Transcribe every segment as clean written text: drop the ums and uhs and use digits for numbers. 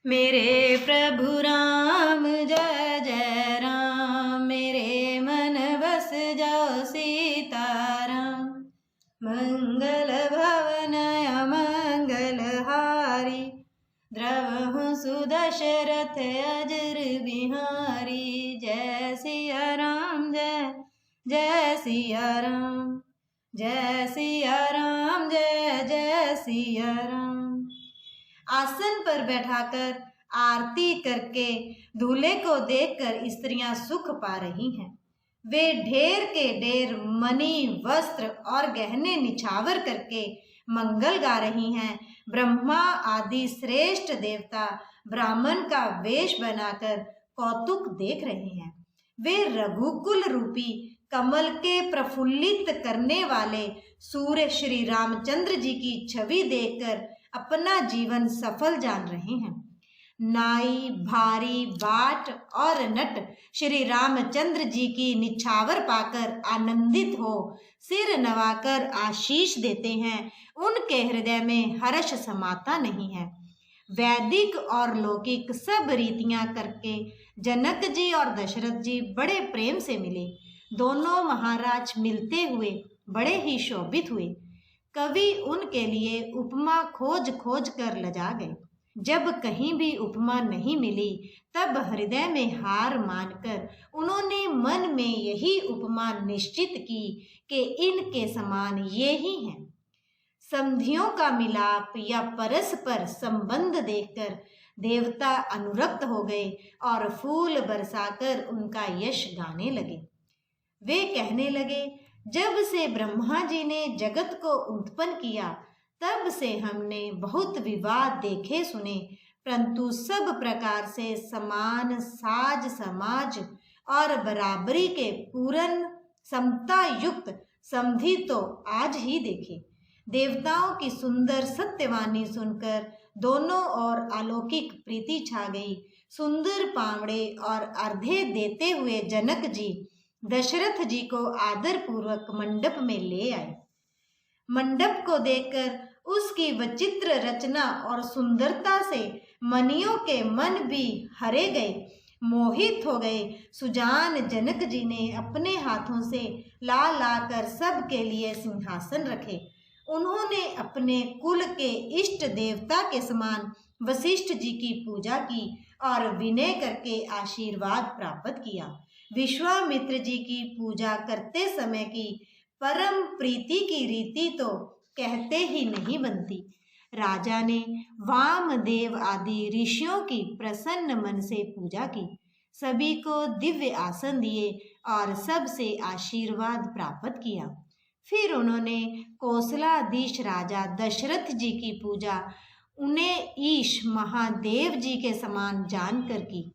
मेरे प्रभु राम जय जय राम, मेरे मन बस जाओ सीताराम। मंगल भवन अमंगल हारी, द्रवहु सुदशरथ अजर बिहारी। जय सिया राम जय जय सिया राम, जय सिया राम जय जय सिया राम। आसन पर बैठाकर आरती करके दूल्हे को देखकर स्त्रियां सुख पा रही हैं। वे ढेर के ढेर मणि वस्त्र और गहने निछावर करके मंगल गा रही हैं। ब्रह्मा आदि श्रेष्ठ देवता ब्राह्मण का वेश बनाकर कौतुक देख रहे हैं। वे रघुकुल रूपी कमल के प्रफुल्लित करने वाले सूर्य श्री रामचंद्र जी की छवि देखकर अपना जीवन सफल जान रहे हैं। नाई भारी बाट और नट श्री रामचंद्र जी की निछावर पाकर आनंदित हो सिर नवाकर आशीष देते हैं। उनके हृदय में हर्ष समाता नहीं है। वैदिक और लौकिक सब रीतियां करके जनक जी और दशरथ जी बड़े प्रेम से मिले। दोनों महाराज मिलते हुए बड़े ही शोभित हुए। कवि उनके लिए उपमा खोज खोज कर लजा गए। जब कहीं भी उपमा नहीं मिली तब हृदय में हार मानकर उन्होंने मन में यही उपमा निश्चित की कि इनके समान ये ही हैं। संधियों का मिलाप या परस्पर संबंध देखकर देवता अनुरक्त हो गए और फूल बरसाकर उनका यश गाने लगे। वे कहने लगे, जब से ब्रह्मा जी ने जगत को उत्पन्न किया तब से हमने बहुत विवाद देखे सुने, परंतु सब प्रकार से समान साज समाज और बराबरी के पूर्ण समता युक्त संधि तो आज ही देखे। देवताओं की सुंदर सत्यवाणी सुनकर दोनों ओर अलौकिक प्रीति छा गई। सुंदर पावड़े और अर्घ्य देते हुए जनक जी दशरथ जी को आदर पूर्वक मंडप में ले आए। मंडप को देखकर उसकी विचित्र रचना और सुंदरता से मनियों के मन भी हरे गए, मोहित हो गए। सुजान जनक जी ने अपने हाथों से ला कर सब के लिए सिंहासन रखे। उन्होंने अपने कुल के इष्ट देवता के समान वशिष्ठ जी की पूजा की और विनय करके आशीर्वाद प्राप्त किया। विश्वामित्र जी की पूजा करते समय की परम प्रीति की रीति तो कहते ही नहीं बनती। राजा ने वामदेव आदि ऋषियों की प्रसन्न मन से पूजा की, सभी को दिव्य आसन दिए और सबसे आशीर्वाद प्राप्त किया। फिर उन्होंने कौशलाधीश राजा दशरथ जी की पूजा उन्हें ईश महादेव जी के समान जानकर की,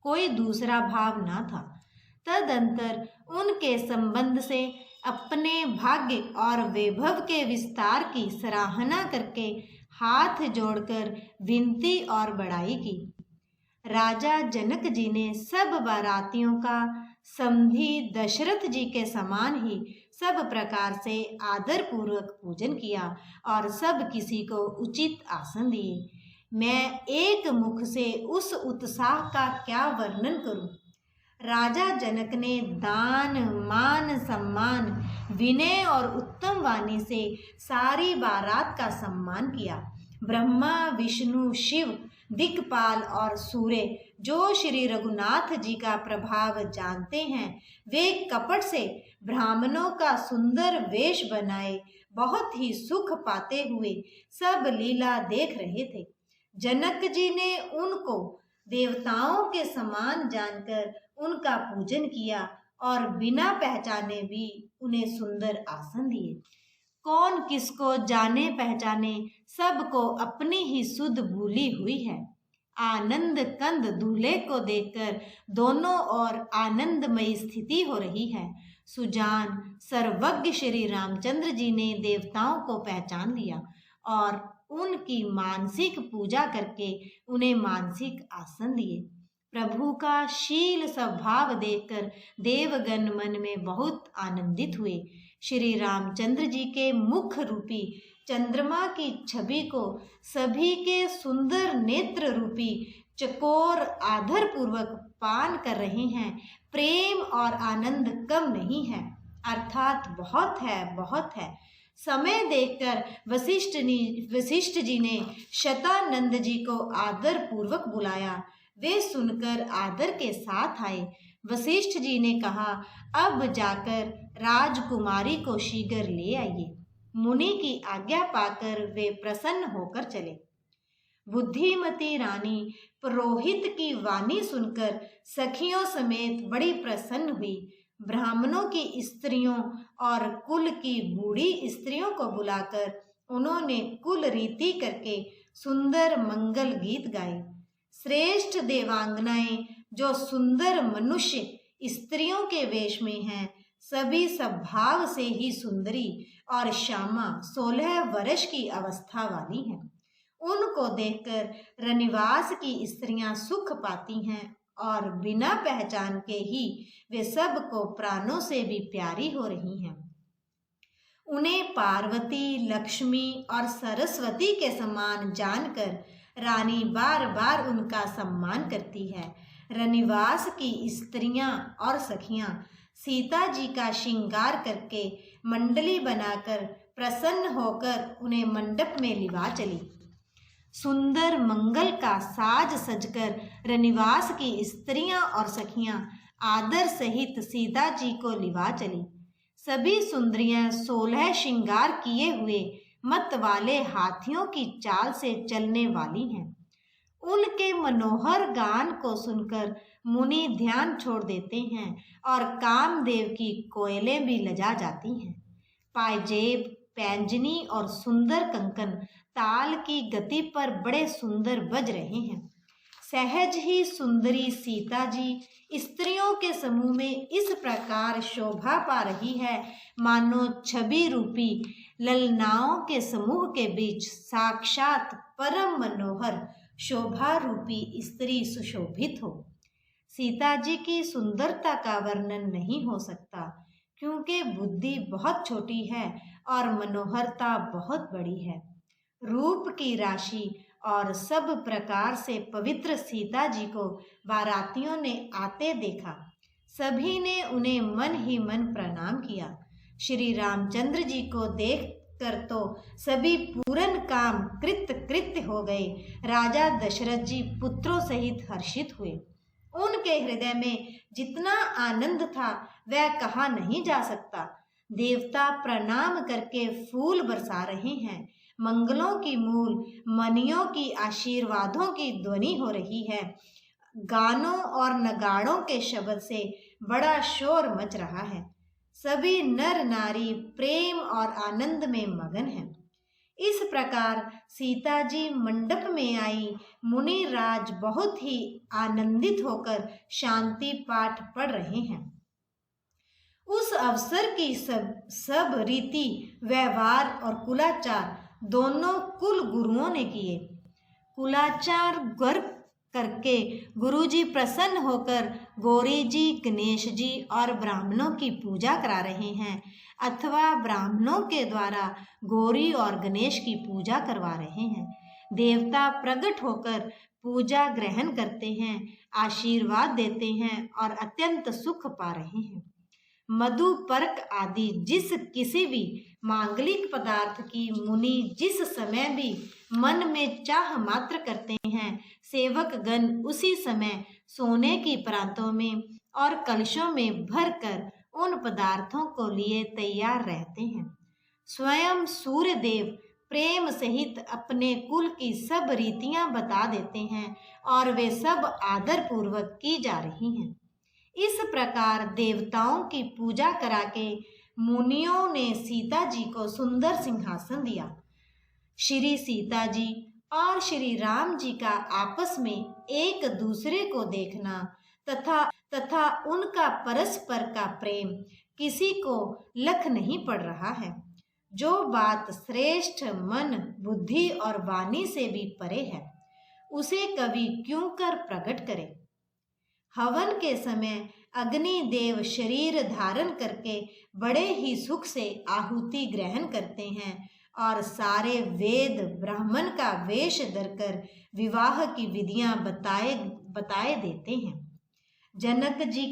कोई दूसरा भाव न था। तदंतर उनके संबंध से अपने भाग्य और वैभव के विस्तार की सराहना करके हाथ जोड़कर विनती और बड़ाई की। राजा जनक जी ने सब बारातियों का समधी दशरथ जी के समान ही सब प्रकार से आदर पूर्वक पूजन किया और सब किसी को उचित आसन दिए। मैं एक मुख से उस उत्साह का क्या वर्णन करूं। राजा जनक ने दान मान सम्मान विनय और उत्तम वाणी से सारी बारात का सम्मान किया। ब्रह्मा विष्णु शिव दिक्पाल और सूर्य जो श्री रघुनाथ जी का प्रभाव जानते हैं, वे कपट से ब्राह्मणों का सुंदर वेश बनाए बहुत ही सुख पाते हुए सब लीला देख रहे थे। जनक जी ने उनको देवताओं के समान जानकर उनका पूजन किया और बिना पहचाने भी उन्हें सुंदर आसन दिए। कौन किसको जाने पहचाने, सबको अपनी ही सुध भूली हुई है। आनंद कंद दूल्हे को देखकर दोनों ओर आनंदमयी स्थिति हो रही है। सुजान सर्वज्ञ श्री रामचंद्र जी ने देवताओं को पहचान लिया और उनकी मानसिक पूजा करके उन्हें मानसिक आसन दिए। प्रभु का शील स्वभाव देखकर देवगण मन में बहुत आनंदित हुए। श्री रामचंद्र जी के मुख रूपी चंद्रमा की छवि को सभी के सुंदर नेत्र रूपी चकोर आदर पूर्वक पान कर रहे हैं। प्रेम और आनंद कम नहीं है, अर्थात बहुत है, बहुत है। समय देखकर वशिष्ठ जी ने शतानंद जी को आदर पूर्वक बुलाया। वे सुनकर आदर के साथ आए। वशिष्ठ जी ने कहा, अब जाकर राजकुमारी को शीघ्र ले आइए। मुनि की आज्ञा पाकर वे प्रसन्न होकर चले। बुद्धिमती रानी पुरोहित की वाणी सुनकर सखियों समेत बड़ी प्रसन्न हुई। ब्राह्मणों की स्त्रियों और कुल की बूढ़ी स्त्रियों को बुलाकर उन्होंने कुल रीति करके सुंदर मंगल गीत गाए। श्रेष्ठ देवांगनाएं जो सुंदर मनुष्य स्त्रियों के वेश में हैं, सभी स्वभाव से ही सुंदरी और श्यामा 16 वर्ष की अवस्था वाली हैं। उनको देखकर रनिवास की स्त्रियां सुख पाती हैं और बिना पहचान के ही वे सब को प्राणों से भी प्यारी हो रही हैं। उन्हें पार्वती, लक्ष्मी और सरस्वती के समान जानकर रानी बार बार उनका सम्मान करती है। रनिवास की स्त्रियां और सखियां सीता जी का श्रृंगार करके मंडली बनाकर प्रसन्न होकर उन्हें मंडप में लिवा चली। सुंदर मंगल का साज सजकर रनिवास की स्त्रियां और सखियां आदर सहित सीता जी को लिवा चली। सभी सुंदरियां 16 श्रृंगार किए हुए मत वाले हाथियों की चाल से चलने वाली हैं। उनके मनोहर गान को सुनकर मुनि ध्यान छोड़ देते हैं और कामदेव की कोयलें भी लजा जाती हैं। पायजेब, पैंजनी और सुंदर कंकन ताल की गति पर बड़े सुंदर बज रहे हैं। सहज ही सुंदरी सीता जी स्त्रियों के समूह में इस प्रकार शोभा पा रही है, मानो छवि रूपी ललनाओं के समूह के बीच साक्षात परम मनोहर शोभा रूपी स्त्री सुशोभित हो। सीता जी की सुंदरता का वर्णन नहीं हो सकता, क्योंकि बुद्धि बहुत छोटी है और मनोहरता बहुत बड़ी है। रूप की राशि और सब प्रकार से पवित्र सीता जी को बारातियों ने आते देखा। सभी ने उन्हें मन ही मन प्रणाम किया। श्री रामचंद्र जी को देख कर तो सभी पूर्ण काम कृत्य हो गए। राजा दशरथ जी पुत्रों सहित हर्षित हुए। उनके हृदय में जितना आनंद था वह कहा नहीं जा सकता। देवता प्रणाम करके फूल बरसा रहे हैं। मंगलों की मूल मनियों की आशीर्वादों की ध्वनि हो रही है। गानों और नगाड़ों के शब्द से बड़ा शोर मच रहा है। सभी नर नारी प्रेम और आनंद में मगन हैं। इस प्रकार सीता जी मंडप में आई। मुनि राज बहुत ही आनंदित होकर शांति पाठ पढ़ रहे हैं। उस अवसर की सब रीति व्यवहार और कुलाचार दोनों कुल गुरुओं ने किए। कुलाचार गर्व करके गुरुजी प्रसन्न होकर गौरी जी, गणेश जी और ब्राह्मणों की पूजा करा रहे हैं, अथवा ब्राह्मणों के द्वारा गौरी और गणेश की पूजा करवा रहे हैं। देवता प्रकट होकर पूजा ग्रहण करते हैं, आशीर्वाद देते हैं और अत्यंत सुख पा रहे हैं। मधु, पर्क आदि जिस किसी भी मांगलिक पदार्थ की मुनि जिस समय भी मन में चाह मात्र करते हैं, सेवक गण उसी समय सोने की परातों में और कलशों में भरकर उन पदार्थों को लिए तैयार रहते हैं। स्वयं सूर्य देव प्रेम सहित अपने कुल की सब रीतियां बता देते हैं और वे सब आदर पूर्वक की जा रही हैं। इस प्रकार देवताओं की पूजा करा के मुनियों ने सीता जी को सुंदर सिंहासन दिया। श्री सीता जी और श्री राम जी का आपस में एक दूसरे को देखना तथा उनका परस्पर का प्रेम किसी को लख नहीं पड़ रहा है। जो बात श्रेष्ठ मन, बुद्धि और वाणी से भी परे है, उसे कवि क्यों कर प्रकट करे। हवन के समय अग्नि देव शरीर धारण करके बड़े ही सुख से आहुति ग्रहण करते हैं और सारे वेद ब्राह्मण का वेश धरकर विवाह की विधियां बताए देते हैं। जनक जी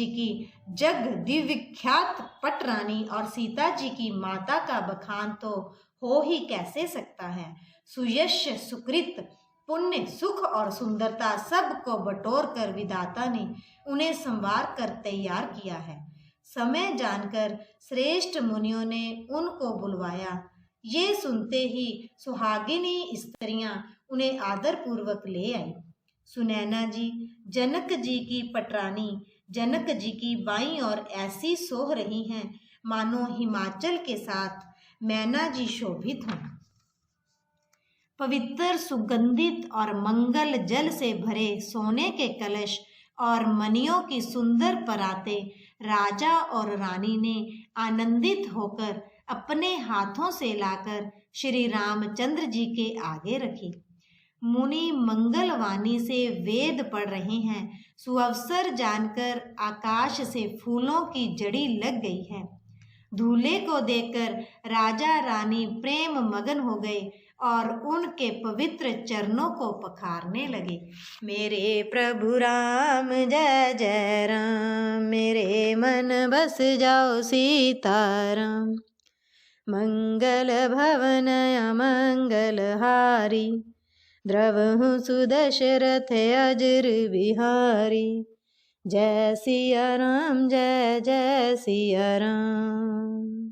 की जग दिव्यख्यात पटरानी और सीता जी की माता का बखान तो हो ही कैसे सकता है। सुयश सुकृत पुण्य सुख और सुंदरता सब को बटोर कर विधाता ने उन्हें संवार कर तैयार किया है। समय जानकर श्रेष्ठ मुनियों ने उनको बुलवाया। ये सुनते ही सुहागिनी स्त्रियां उन्हें आदर पूर्वक ले आई। सुनैना जी जनक जी की पटरानी जनक जी की बाईं ओर ऐसी सोह रही हैं मानो हिमाचल के साथ मैना जी शोभित हों। पवित्र सुगंधित और मंगल जल से भरे सोने के कलश और मणियों की सुंदर पराते राजा और रानी ने आनंदित होकर अपने हाथों से लाकर श्री रामचंद्र जी के आगे रखी। मुनि मंगलवाणी से वेद पढ़ रहे हैं। सुअवसर जानकर आकाश से फूलों की जड़ी लग गई है। दूल्हे को देखकर राजा रानी प्रेम मगन हो गए और उनके पवित्र चरणों को पखारने लगे। मेरे प्रभु राम जय जय राम, मेरे मन बस जाओ सीताराम। मंगल भवन अमंगल हारी, द्रवहु सुदशरथ अजर बिहारी। जय सिया राम जय जय सिया राम।